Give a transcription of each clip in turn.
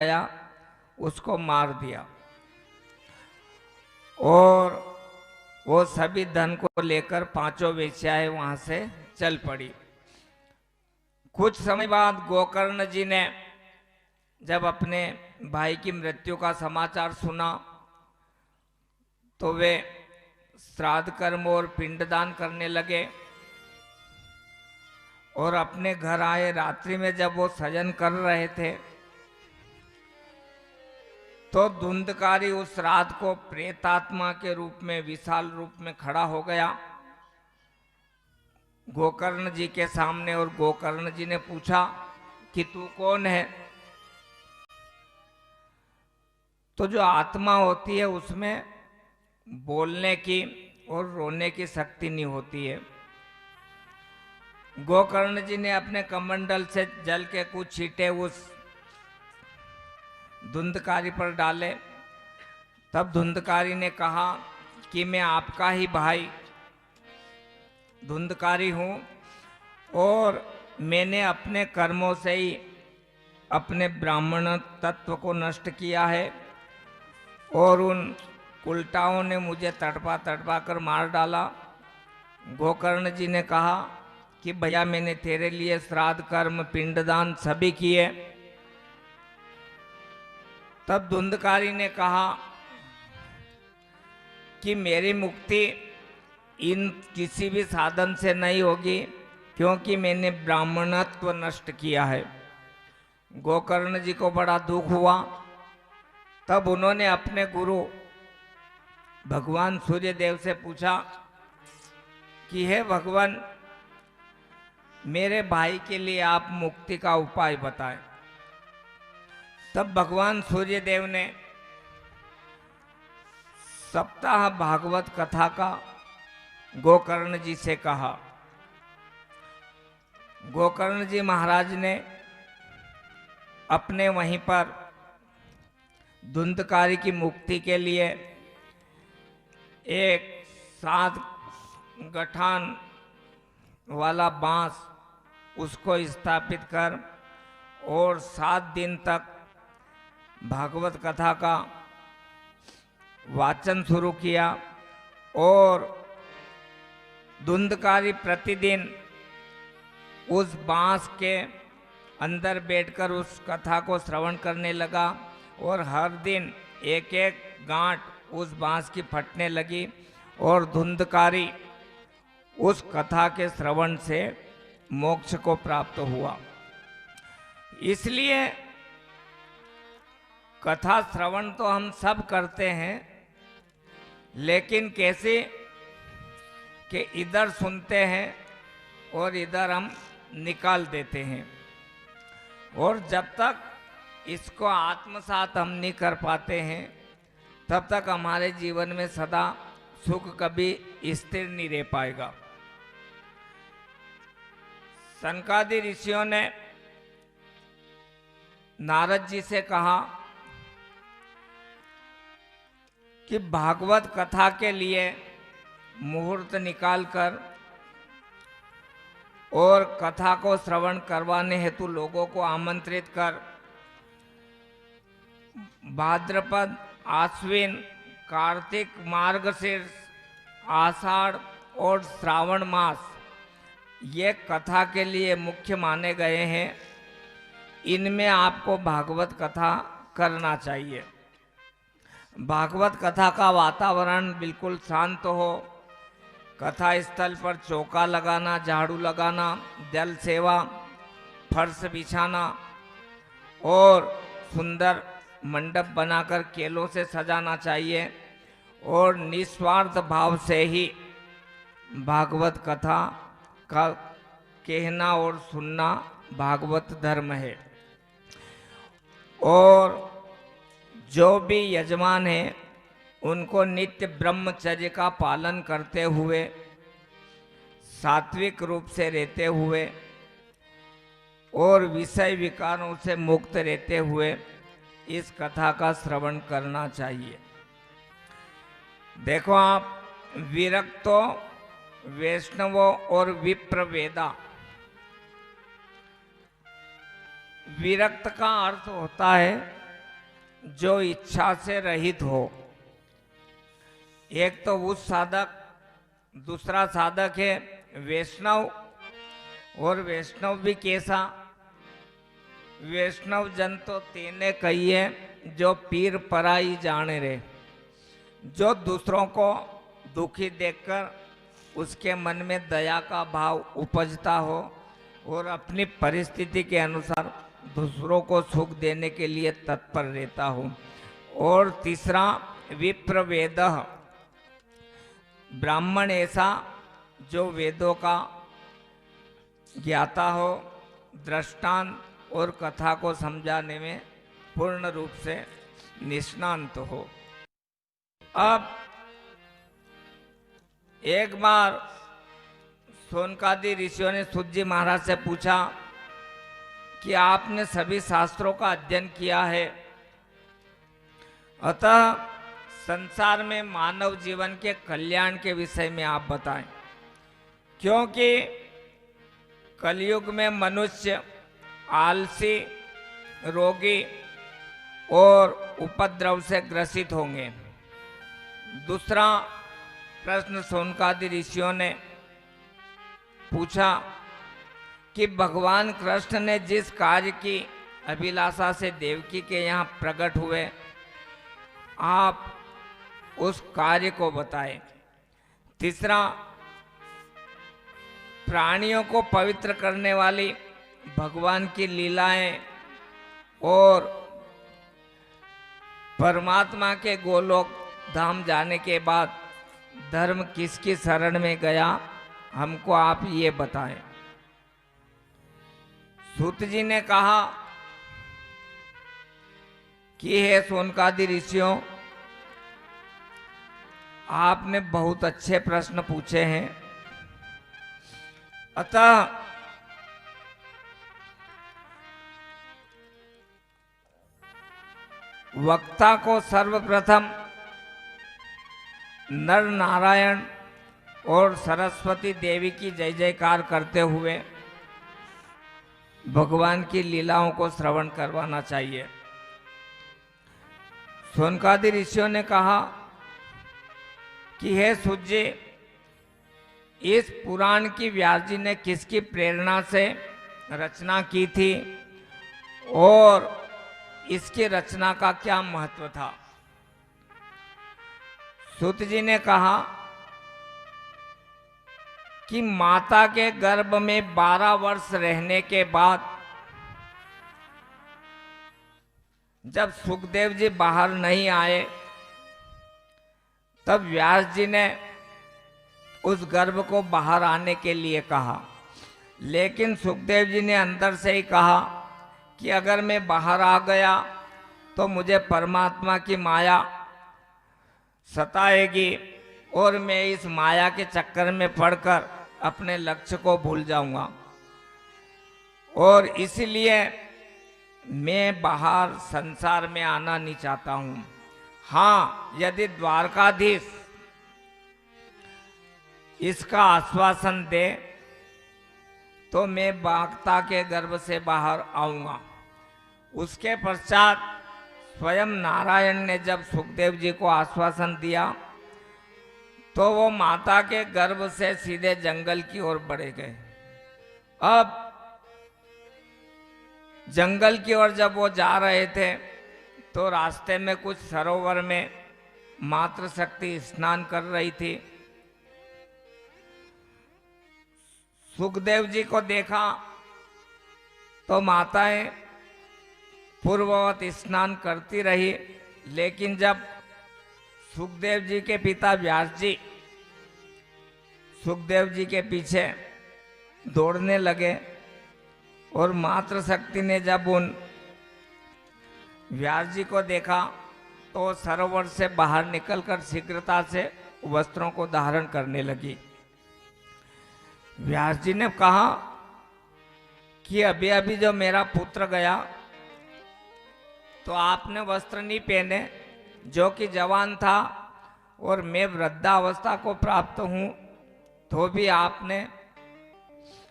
आया, उसको मार दिया और वो सभी धन को लेकर पांचों वेश्याएं वहां से चल पड़ी। कुछ समय बाद गोकर्ण जी ने जब अपने भाई की मृत्यु का समाचार सुना तो वे श्राद्ध कर्म और पिंडदान करने लगे। और अपने घर आए रात्रि में जब वो सजन कर रहे थे तो धुंधकारी उस रात को प्रेतात्मा के रूप में विशाल रूप में खड़ा हो गया गोकर्ण जी के सामने। और गोकर्ण जी ने पूछा कि तू कौन है? तो जो आत्मा होती है उसमें बोलने की और रोने की शक्ति नहीं होती है। गोकर्ण जी ने अपने कमंडल से जल के कुछ छींटे उस धुंधकारी पर डाले। तब धुंधकारी ने कहा कि मैं आपका ही भाई धुंधकारी हूँ और मैंने अपने कर्मों से ही अपने ब्राह्मण तत्व को नष्ट किया है और उन उल्टाओं ने मुझे तड़पा तड़पा कर मार डाला। गोकर्ण जी ने कहा कि भैया मैंने तेरे लिए श्राद्ध कर्म पिंडदान सभी किए। तब धुंधकारी ने कहा कि मेरी मुक्ति इन किसी भी साधन से नहीं होगी क्योंकि मैंने ब्राह्मणत्व नष्ट किया है। गोकर्ण जी को बड़ा दुख हुआ। तब उन्होंने अपने गुरु भगवान सूर्यदेव से पूछा कि हे भगवान, मेरे भाई के लिए आप मुक्ति का उपाय बताएं। तब भगवान सूर्यदेव ने सप्ताह भागवत कथा का गोकर्ण जी से कहा। गोकर्ण जी महाराज ने अपने वहीं पर धुंधकारी की मुक्ति के लिए एक 7 गठान वाला बांस उसको स्थापित कर और 7 दिन तक भागवत कथा का वाचन शुरू किया। और धुंधकारी प्रतिदिन उस बांस के अंदर बैठकर उस कथा को श्रवण करने लगा और हर दिन एक एक गांठ उस बांस की फटने लगी और धुंधकारी उस कथा के श्रवण से मोक्ष को प्राप्त हुआ। इसलिए कथा श्रवण तो हम सब करते हैं, लेकिन कैसे कि इधर सुनते हैं और इधर हम निकाल देते हैं। और जब तक इसको आत्मसात हम नहीं कर पाते हैं तब तक हमारे जीवन में सदा सुख कभी स्थिर नहीं रह पाएगा। सनकादि ऋषियों ने नारद जी से कहा कि भागवत कथा के लिए मुहूर्त निकालकर और कथा को श्रवण करवाने हेतु लोगों को आमंत्रित कर भाद्रपद, आश्विन, कार्तिक, मार्गशीर्ष, आषाढ़ और श्रावण मास ये कथा के लिए मुख्य माने गए हैं। इनमें आपको भागवत कथा करना चाहिए। भागवत कथा का वातावरण बिल्कुल शांत हो, कथा स्थल पर चौका लगाना, झाड़ू लगाना, जल सेवा, फर्श बिछाना और सुंदर मंडप बनाकर केलों से सजाना चाहिए और निस्वार्थ भाव से ही भागवत कथा का कहना और सुनना भागवत धर्म है। और जो भी यजमान है उनको नित्य ब्रह्मचर्य का पालन करते हुए सात्विक रूप से रहते हुए और विषय विकारों से मुक्त रहते हुए इस कथा का श्रवण करना चाहिए। देखो आप, विरक्तो वैष्णवों और विप्रवेदा, विरक्त का अर्थ होता है जो इच्छा से रहित हो। एक तो उस साधक, दूसरा साधक है वैष्णव। और वैष्णव भी कैसा? वैष्णव जन तो तेने कहिए जो पीर पराई जाने रे, जो दूसरों को दुखी देखकर उसके मन में दया का भाव उपजता हो और अपनी परिस्थिति के अनुसार दूसरों को सुख देने के लिए तत्पर रहता हो। और तीसरा विप्र वेदः, ब्राह्मण ऐसा जो वेदों का ज्ञाता हो, दृष्टांत और कथा को समझाने में पूर्ण रूप से निष्णांत हो। अब एक बार सोनकादि ऋषियों ने सूत जी महाराज से पूछा कि आपने सभी शास्त्रों का अध्ययन किया है, अतः संसार में मानव जीवन के कल्याण के विषय में आप बताएं, क्योंकि कलयुग में मनुष्य आलसी, रोगी और उपद्रव से ग्रसित होंगे। दूसरा प्रश्न सोनकादि ऋषियों ने पूछा कि भगवान कृष्ण ने जिस कार्य की अभिलाषा से देवकी के यहाँ प्रकट हुए, आप उस कार्य को बताएं। तीसरा, प्राणियों को पवित्र करने वाली भगवान की लीलाएं और परमात्मा के गोलोक धाम जाने के बाद धर्म किसकी शरण में गया, हमको आप ये बताएं। सूत जी ने कहा कि हे सोनकादि ऋषियों, आपने बहुत अच्छे प्रश्न पूछे हैं, अतः वक्ता को सर्वप्रथम नर नारायण और सरस्वती देवी की जय जयकार करते हुए भगवान की लीलाओं को श्रवण करवाना चाहिए। सोनकादि ऋषियों ने कहा कि हे सूत जी, इस पुराण की व्यास जी ने किसकी प्रेरणा से रचना की थी और इसकी रचना का क्या महत्व था? सूत जी ने कहा कि माता के गर्भ में 12 वर्ष रहने के बाद जब सुखदेव जी बाहर नहीं आए, तब व्यास जी ने उस गर्भ को बाहर आने के लिए कहा, लेकिन सुखदेव जी ने अंदर से ही कहा कि अगर मैं बाहर आ गया तो मुझे परमात्मा की माया सताएगी और मैं इस माया के चक्कर में पड़कर अपने लक्ष्य को भूल जाऊंगा, और इसलिए मैं बाहर संसार में आना नहीं चाहता हूं। हाँ, यदि द्वारकाधीश इसका आश्वासन दे तो मैं बागता के गर्भ से बाहर आऊंगा। उसके पश्चात स्वयं नारायण ने जब सुखदेव जी को आश्वासन दिया तो वो माता के गर्भ से सीधे जंगल की ओर बढ़े गए। अब जंगल की ओर जब वो जा रहे थे तो रास्ते में कुछ सरोवर में मातृशक्ति स्नान कर रही थी। सुखदेव जी को देखा तो माताएं पूर्ववत स्नान करती रही, लेकिन जब सुखदेव जी के पिता व्यास जी सुखदेव जी के पीछे दौड़ने लगे और मातृशक्ति ने जब उन व्यास जी को देखा तो सरोवर से बाहर निकलकर शीघ्रता से वस्त्रों को धारण करने लगी। व्यास जी ने कहा कि अभी अभी जो मेरा पुत्र गया तो आपने वस्त्र नहीं पहने, जो कि जवान था, और मैं वृद्धावस्था को प्राप्त हूं, तो भी आपने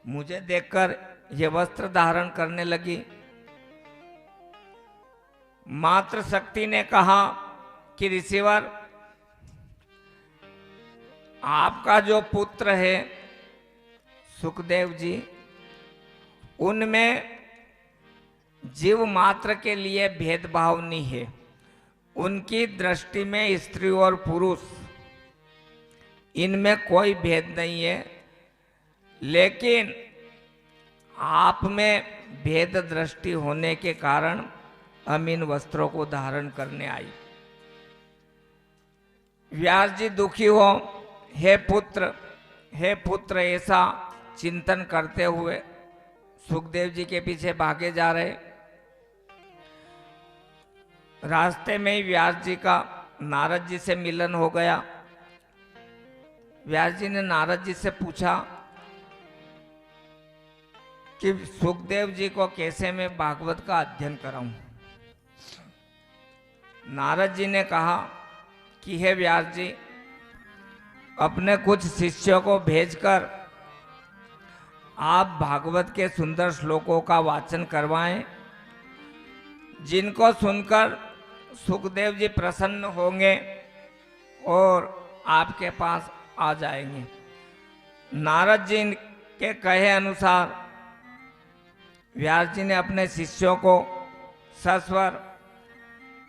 मुझे देखकर ये वस्त्र धारण करने लगी। मातृशक्ति ने कहा कि ऋषिवर, आपका जो पुत्र है सुखदेव जी, उनमें जीव मात्र के लिए भेदभाव नहीं है। उनकी दृष्टि में स्त्री और पुरुष इनमें कोई भेद नहीं है, लेकिन आप में भेद दृष्टि होने के कारण हम इन वस्त्रों को धारण करने आई। व्यास जी दुखी हो, हे पुत्र, ऐसा चिंतन करते हुए सुखदेव जी के पीछे भागे जा रहे। रास्ते में ही व्यास जी का नारद जी से मिलन हो गया। व्यास जी ने नारद जी से पूछा कि सुखदेव जी को कैसे मैं भागवत का अध्ययन कराऊं। नारद जी ने कहा कि हे व्यास जी, अपने कुछ शिष्यों को भेजकर आप भागवत के सुंदर श्लोकों का वाचन करवाएं, जिनको सुनकर सुखदेव जी प्रसन्न होंगे और आपके पास आ जाएंगे। नारद जी के कहे अनुसार व्यास जी ने अपने शिष्यों को सस्वर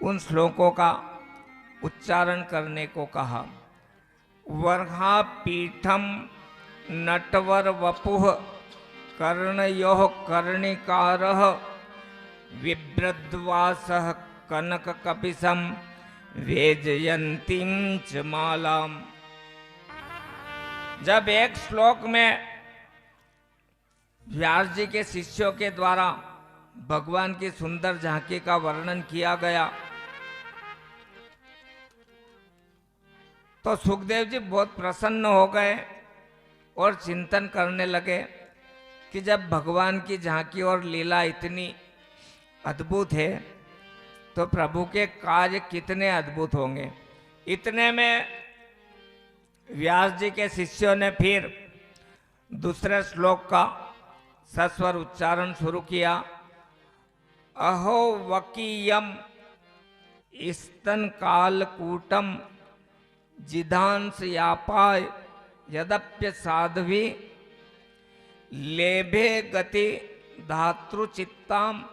उन श्लोकों का उच्चारण करने को कहा। वर्हा पीठम नटवर वपुः कर्णयोः कर्णिकारः विभ्रद्वासः कनक कपिशं वेजयन्तीं च मालाम। जब एक श्लोक में व्यास जी के शिष्यों के द्वारा भगवान की सुंदर झांकी का वर्णन किया गया तो सुखदेव जी बहुत प्रसन्न हो गए और चिंतन करने लगे कि जब भगवान की झांकी और लीला इतनी अद्भुत है तो प्रभु के कार्य कितने अद्भुत होंगे। इतने में व्यास जी के शिष्यों ने फिर दूसरे श्लोक का सस्वर उच्चारण शुरू किया। अहो वकीयम स्तन कालकूटम जिधांस यापाय यदप्य साध्वी लेभे गति धातृचित्ताम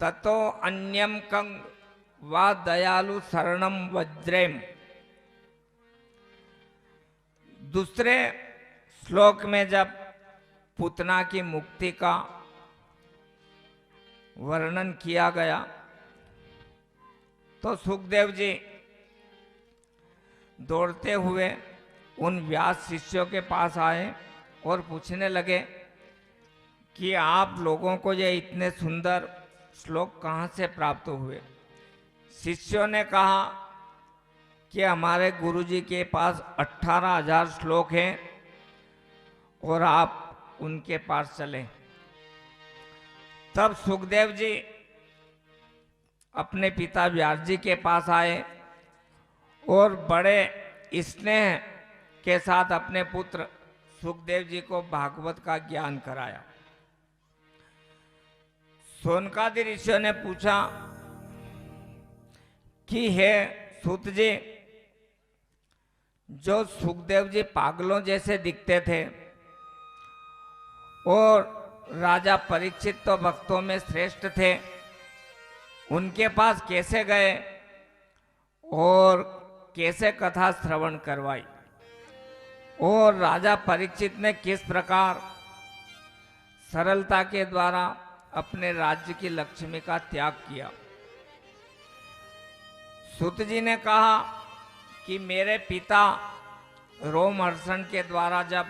ततो अन्यम कंग वा दयालु शरणम वज्रेम। दूसरे श्लोक में जब पूतना की मुक्ति का वर्णन किया गया तो सुखदेव जी दौड़ते हुए उन व्यास शिष्यों के पास आए और पूछने लगे कि आप लोगों को ये इतने सुंदर श्लोक कहाँ से प्राप्त हुए। शिष्यों ने कहा कि हमारे गुरुजी के पास 18,000 श्लोक हैं और आप उनके पास चले। तब सुखदेव जी अपने पिता व्यास जी के पास आए और बड़े स्नेह के साथ अपने पुत्र सुखदेव जी को भागवत का ज्ञान कराया। सोनकादि ऋषियों ने पूछा कि हे सूत जी, जो सुखदेव जी पागलों जैसे दिखते थे और राजा परीक्षित तो भक्तों में श्रेष्ठ थे, उनके पास कैसे गए और कैसे कथा श्रवण करवाई, और राजा परीक्षित ने किस प्रकार सरलता के द्वारा अपने राज्य की लक्ष्मी का त्याग किया। सूत जी ने कहा कि मेरे पिता रोमहर्षण के द्वारा जब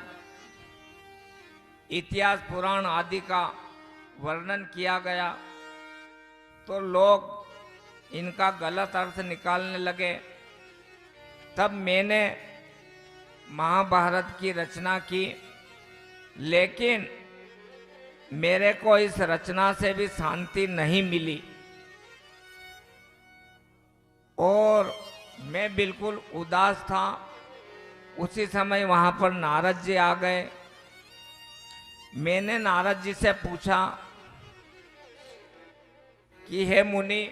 इतिहास पुराण आदि का वर्णन किया गया तो लोग इनका गलत अर्थ निकालने लगे। तब मैंने महाभारत की रचना की, लेकिन मेरे को इस रचना से भी शांति नहीं मिली और मैं बिल्कुल उदास था। उसी समय वहां पर नारद जी आ गए। मैंने नारद जी से पूछा कि हे मुनि,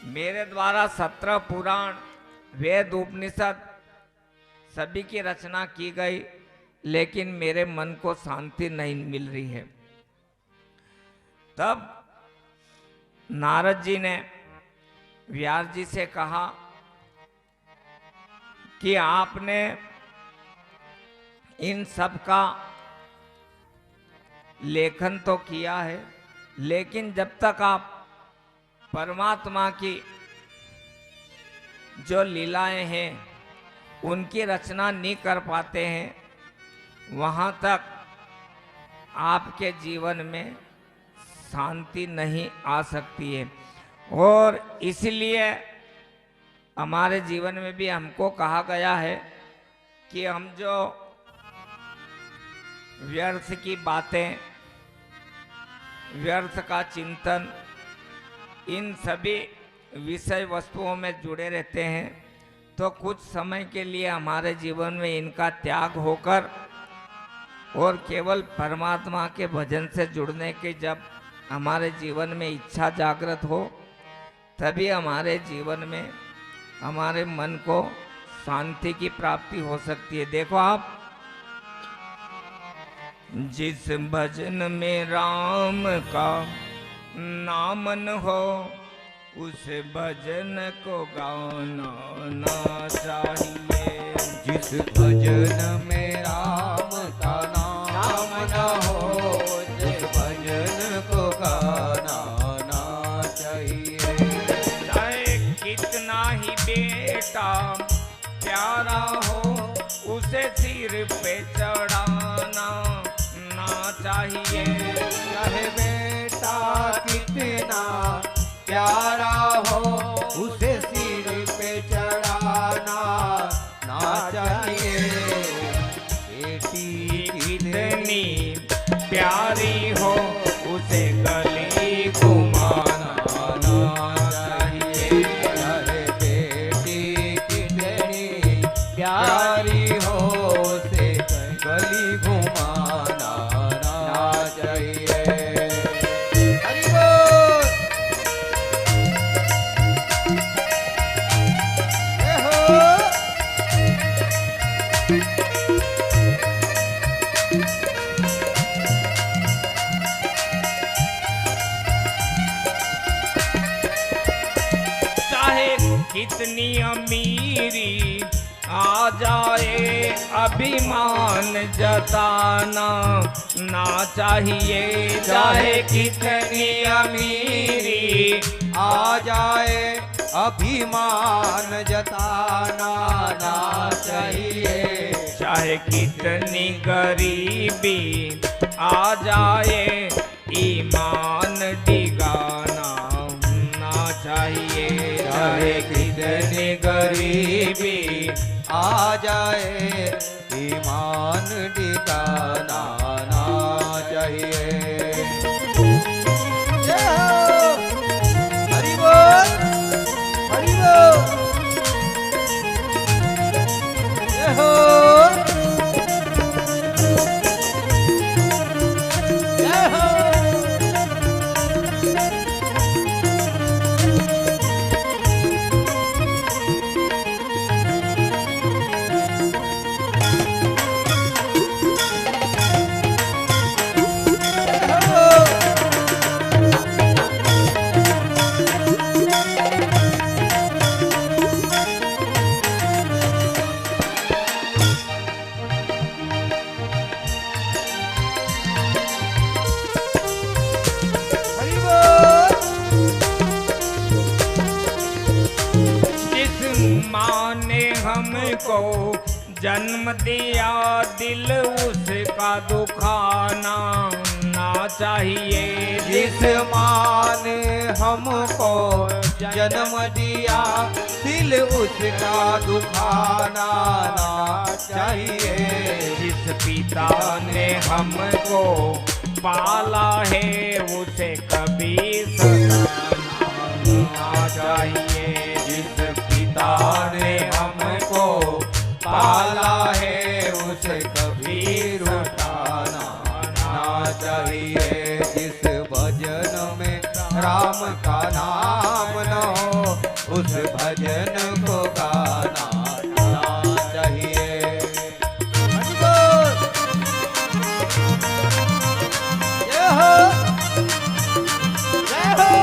मेरे द्वारा 17 पुराण, वेद, उपनिषद सभी की रचना की गई, लेकिन मेरे मन को शांति नहीं मिल रही है। तब नारद जी ने व्यास जी से कहा कि आपने इन सब का लेखन तो किया है, लेकिन जब तक आप परमात्मा की जो लीलाएं हैं उनकी रचना नहीं कर पाते हैं, वहाँ तक आपके जीवन में शांति नहीं आ सकती है। और इसलिए हमारे जीवन में भी हमको कहा गया है कि हम जो व्यर्थ की बातें, व्यर्थ का चिंतन, इन सभी विषय वस्तुओं में जुड़े रहते हैं, तो कुछ समय के लिए हमारे जीवन में इनका त्याग होकर और केवल परमात्मा के भजन से जुड़ने की जब हमारे जीवन में इच्छा जागृत हो, तभी हमारे जीवन में हमारे मन को शांति की प्राप्ति हो सकती है। देखो आप, जिस भजन में राम का नाम न हो, उस भजन को गाना ना चाहिए। जिस भजन में राम का नाम न हो, उस भजन को गाना ना चाहिए। चाहे कितना ही बेटा प्यारा हो, उसे सिर पे चढ़ाना ना चाहिए। चाहे बेटा कितना प्यारा हो, उसे सिर पे चढ़ाना ना चाहिए। बेटी कितनी प्यारी हो, उसे गली घुमाना ना चाहिए। अरे बेटी कितनी प्यारी हो, उसे गली घुमाना ना चाहिए। हरि बोल। जय हो। चाहे कितनी अमीरी आ जाए, अभिमान जताना ना चाहिए। चाहे कितनी अमीरी आ जाए, अभिमान जताना ना चाहिए। चाहे कितनी गरीबी आ जाए, ईमान डिगाना ना चाहिए। चाहे कितनी गरीबी आ जाए, ईमान डिगाना ना चाहिए। जय हो। हरि बोल। हरि बोल। जय हो। जय हो। हरि बोल। जिस माँ ने हमको जन्म दिया, दिल उसका दुखाना ना चाहिए। जिस माँ ने हमको जन्म दिया, दिल उसका दुखाना ना चाहिए। जिस पिता ने हमको पाला है, उसे कभी सताना ना चाहिए। जिस पिता ने हमको पाला है, उसे कभी रुठाना ना चाहिए। जिस भजन में राम का नाम न हो, उस भजन को गाना चाहिए। जय हो, जय हो।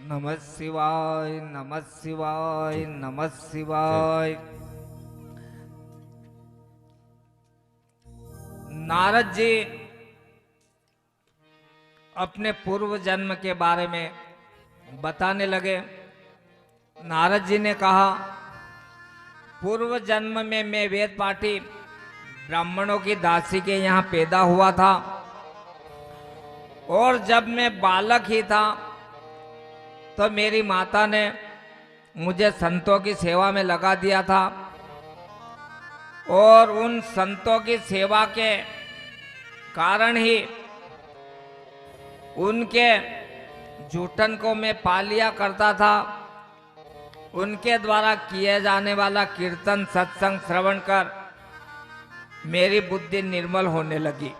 नमः शिवाय, नमः शिवाय, नमः शिवाय। नारद जी अपने पूर्व जन्म के बारे में बताने लगे। नारद जी ने कहा, पूर्व जन्म में मैं वेद पाठी ब्राह्मणों की दासी के यहाँ पैदा हुआ था, और जब मैं बालक ही था तो मेरी माता ने मुझे संतों की सेवा में लगा दिया था, और उन संतों की सेवा के कारण ही उनके जूठन को मैं पा लिया करता था। उनके द्वारा किए जाने वाला कीर्तन सत्संग श्रवण कर मेरी बुद्धि निर्मल होने लगी।